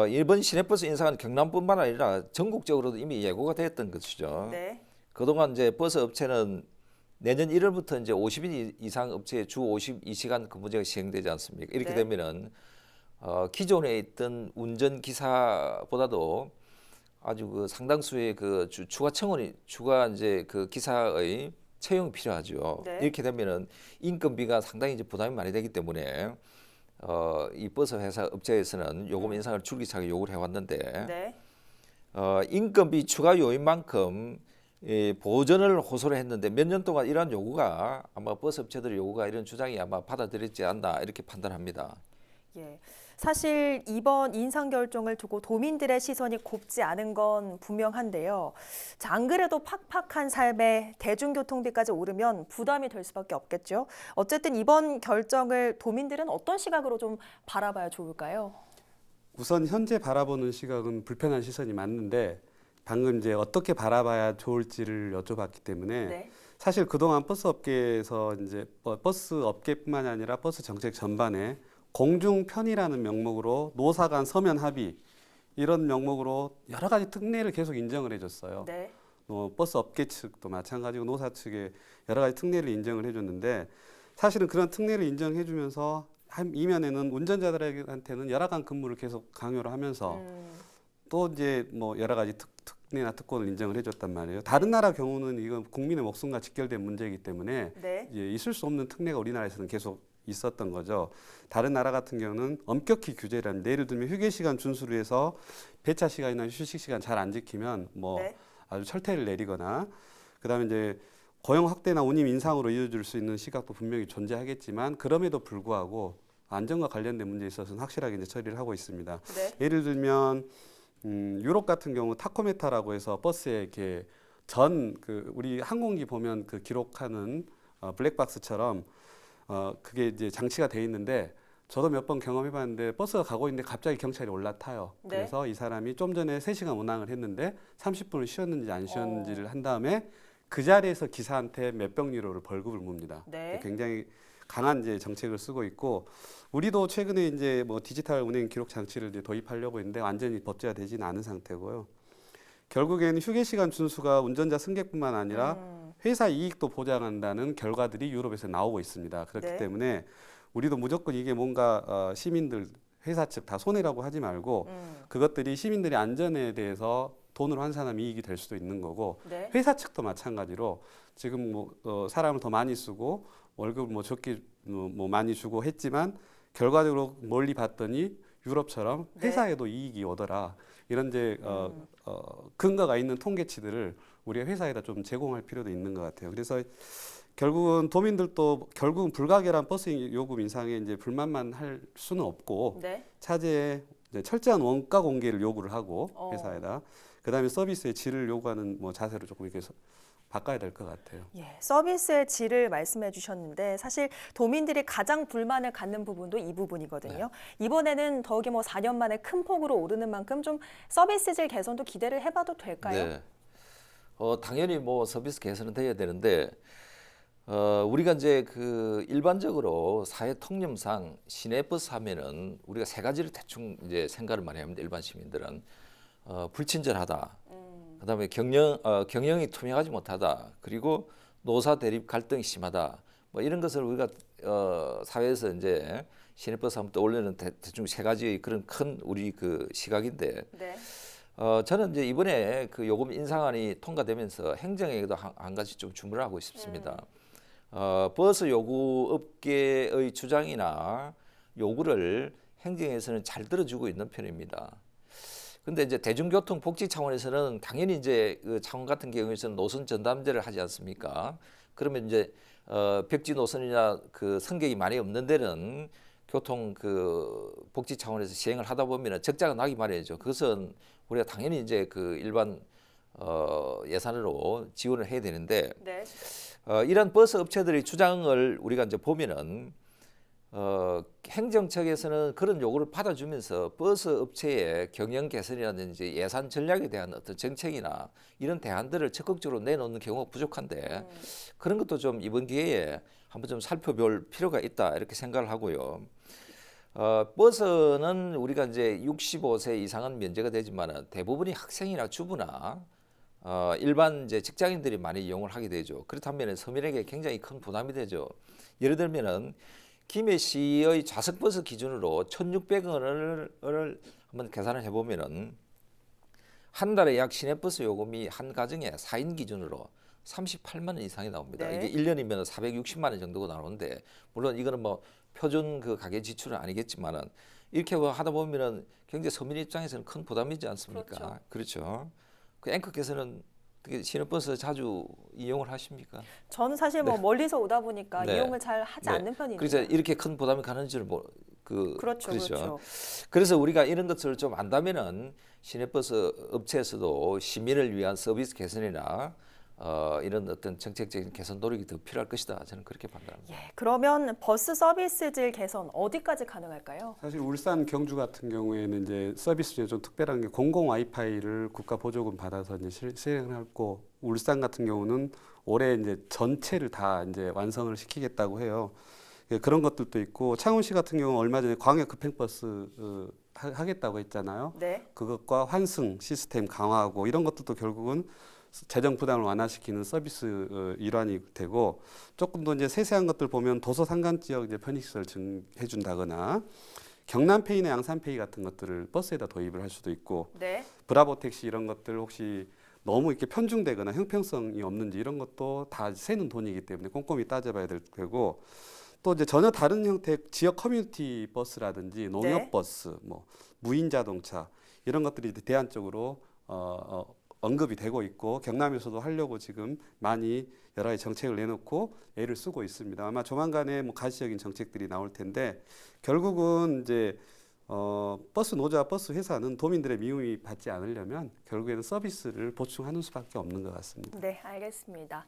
이번 시내버스 인상은 경남뿐만 아니라 전국적으로도 이미 예고가 됐던 것이죠. 네. 그동안 이제 버스 업체는 내년 1월부터 이제 50인 이상 업체에 주 52시간 근무제가 시행되지 않습니까? 이렇게 네. 되면은 기존에 있던 운전기사보다도 아주 그 상당수의 그 추가 이제 그 기사의 채용이 필요하죠. 네. 이렇게 되면은 인건비가 상당히 이제 부담이 많이 되기 때문에 이 버스 회사 업체에서는 요금 인상을 줄기차게 요구를 해왔는데 네. 인건비 추가 요인만큼 보전을 호소를 했는데 몇 년 동안 이러한 요구가 아마 버스 업체들의 요구가 이런 주장이 아마 받아들였지 않나 이렇게 판단합니다. 예. 사실 이번 인상 결정을 두고 도민들의 시선이 곱지 않은 건 분명한데요. 자, 안 그래도 팍팍한 삶에 대중교통비까지 오르면 부담이 될 수밖에 없겠죠. 어쨌든 이번 결정을 도민들은 어떤 시각으로 좀 바라봐야 좋을까요? 우선 현재 바라보는 시각은 불편한 시선이 맞는데 방금 이제 어떻게 바라봐야 좋을지를 여쭤봤기 때문에 네. 사실 그동안 버스 업계에서 이제 버스 업계뿐만이 아니라 버스 정책 전반에 공중 편의라는 명목으로 노사 간 서면 합의 이런 명목으로 여러 가지 특례를 계속 인정을 해줬어요. 네. 버스 업계 측도 마찬가지고 노사 측에 여러 가지 특례를 인정을 해줬는데 사실은 그런 특례를 인정해주면서 이면에는 운전자들한테는 열악한 근무를 계속 강요를 하면서 또 이제 뭐 여러 가지 특례나 특권을 인정을 해줬단 말이에요. 다른 나라 경우는 이건 국민의 목숨과 직결된 문제이기 때문에 네. 이제 있을 수 없는 특례가 우리나라에서는 계속 있었던 거죠. 다른 나라 같은 경우는 엄격히 규제를 합니다. 예를 들면 휴게 시간 준수를 해서 배차 시간이나 휴식 시간 잘 안 지키면 뭐 네. 아주 철퇴를 내리거나 그다음에 이제 고용 확대나 운임 인상으로 이어질 수 있는 시각도 분명히 존재하겠지만 그럼에도 불구하고 안전과 관련된 문제에 있어서는 확실하게 이제 처리를 하고 있습니다. 네. 예를 들면 유럽 같은 경우 타코메타라고 해서 버스에 이렇게 우리 항공기 보면 그 기록하는 블랙박스처럼 그게 이제 장치가 돼 있는데 저도 몇 번 경험해봤는데 버스가 가고 있는데 갑자기 경찰이 올라타요. 네. 그래서 이 사람이 좀 전에 3시간 운항을 했는데 30분을 쉬었는지 안 쉬었는지를 한 다음에 그 자리에서 기사한테 몇백 유로를 벌금을 묻니다. 네. 굉장히 강한 이제 정책을 쓰고 있고 우리도 최근에 이제 뭐 디지털 운행 기록 장치를 이제 도입하려고 했는데 완전히 법제화되지는 않은 상태고요. 결국에는 휴게 시간 준수가 운전자 승객뿐만 아니라 회사 이익도 보장한다는 결과들이 유럽에서 나오고 있습니다. 그렇기 네. 때문에 우리도 무조건 이게 뭔가 시민들 회사 측 다 손해라고 하지 말고 그것들이 시민들의 안전에 대해서 돈을 환산하면 이익이 될 수도 있는 거고 네. 회사 측도 마찬가지로 지금 뭐 사람을 더 많이 쓰고 월급을 뭐 적게 뭐 많이 주고 했지만 결과적으로 멀리 봤더니 유럽처럼 회사에도 이익이 오더라 이런 이제 근거가 있는 통계치들을 우리가 회사에다 좀 제공할 필요도 있는 것 같아요. 그래서 결국은 도민들도 결국은 불가결한 버스 요금 인상에 이제 불만만 할 수는 없고 네. 차제에 이제 철저한 원가 공개를 요구를 하고 회사에다 그다음에 서비스의 질을 요구하는 뭐 자세로 조금 이렇게 바꿔야 될 것 같아요. 예, 서비스의 질을 말씀해 주셨는데 사실 도민들이 가장 불만을 갖는 부분도 이 부분이거든요. 이번에는 더욱이 뭐 4년 만에 큰 폭으로 오르는 만큼 좀 서비스 질 개선도 기대를 해봐도 될까요? 네. 당연히 뭐 서비스 개선은 돼야 되는데 우리가 이제 그 일반적으로 사회 통념상 시내버스 하면은 우리가 세 가지를 대충 이제 생각을 많이 합니다. 일반 시민들은 불친절하다. 그다음에 경영이 투명하지 못하다. 그리고 노사 대립 갈등이 심하다. 뭐 이런 것을 우리가 사회에서 이제 시내버스 하면 떠올리는 대충 세 가지의 그런 큰 우리 그 시각인데. 네. 저는 이제 이번에 그 요금 인상안이 통과되면서 행정에도 한 가지 좀 주문을 하고 싶습니다. 버스 요구 업계의 주장이나 요구를 행정에서는 잘 들어주고 있는 편입니다. 근데 이제 대중교통 복지 차원에서는 당연히 이제 그 창원 같은 경우에서는 노선 전담제를 하지 않습니까? 그러면 이제 벽지 노선이나 그 승객이 많이 없는 데는 교통 그 복지 차원에서 시행을 하다 보면 적자가 나기 마련이죠. 그것은 우리가 당연히 이제 그 일반 예산으로 지원을 해야 되는데 네. 이런 버스 업체들의 주장을 우리가 이제 보면은 행정처에서는 그런 요구를 받아주면서 버스 업체의 경영 개선이라든지 예산 전략에 대한 어떤 정책이나 이런 대안들을 적극적으로 내놓는 경우가 부족한데 그런 것도 좀 이번 기회에 한번 좀 살펴볼 필요가 있다 이렇게 생각을 하고요. 버스는 우리가 이제 65세 이상은 면제가 되지만 대부분이 학생이나 주부나 일반 이제 직장인들이 많이 이용을 하게 되죠. 그렇다면 서민에게 굉장히 큰 부담이 되죠. 예를 들면은 김해시의 좌석버스 기준으로 1,600원을 한번 계산을 해보면은 한 달에 약 시내버스 요금이 한 가정에 4인 기준으로 38만 원 이상이 나옵니다. 네. 이게 1년이면 460만 원 정도가 나오는데 물론 이거는 뭐 표준 그 가계 지출은 아니겠지만은 이렇게 하다 보면은 굉장히 서민 입장에서는 큰 부담이지 않습니까? 그렇죠. 그 앵커께서는 시내버스 자주 이용을 하십니까? 저는 사실 뭐 멀리서 오다 보니까 이용을 잘 하지 않는 편이에요. 그래서 이렇게 큰 부담이 가는지를 그렇죠. 그래서 우리가 이런 것들을 좀 안다면은 시내버스 업체에서도 시민을 위한 서비스 개선이나 이런 어떤 정책적인 개선 노력이 더 필요할 것이다. 저는 그렇게 판단합니다. 예, 그러면 버스 서비스 질 개선 어디까지 가능할까요? 사실 울산, 경주 같은 경우에는 이제 서비스 중에 좀 특별한 게 공공 와이파이를 국가 보조금 받아서 이제 실행을 하고 울산 같은 경우는 올해 이제 전체를 다 이제 완성을 시키겠다고 해요. 예, 그런 것들도 있고 창원시 같은 경우 얼마 전에 광역 급행버스 하겠다고 했잖아요. 네. 그것과 환승 시스템 강화하고 이런 것들도 결국은 재정 부담을 완화시키는 서비스 일환이 되고 조금 더 이제 세세한 것들 보면 도서 산간 지역 이제 편익시설 해준다거나 경남페이나 양산페이 같은 것들을 버스에다 도입을 할 수도 있고 네. 브라보 택시 이런 것들 혹시 너무 이렇게 편중되거나 형평성이 없는지 이런 것도 다 세는 돈이기 때문에 꼼꼼히 따져봐야 될 테고 또 이제 전혀 다른 형태 지역 커뮤니티 버스라든지 농협 버스, 뭐 무인 자동차 이런 것들이 대안적으로 언급이 되고 있고 경남에서도 하려고 지금 많이 여러 가지 정책을 내놓고 애를 쓰고 있습니다. 아마 조만간에 뭐 가시적인 정책들이 나올 텐데 결국은 이제 버스 노조와 버스 회사는 도민들의 미움이 받지 않으려면 결국에는 서비스를 보충하는 수밖에 없는 것 같습니다. 네, 알겠습니다.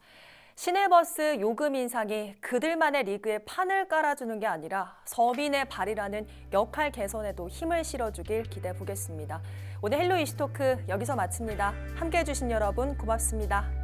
시내버스 요금 인상이 그들만의 리그에 판을 깔아주는 게 아니라 서민의 발이라는 역할 개선에도 힘을 실어주길 기대해 보겠습니다. 오늘 헬로 이슈토크 여기서 마칩니다. 함께해 주신 여러분 고맙습니다.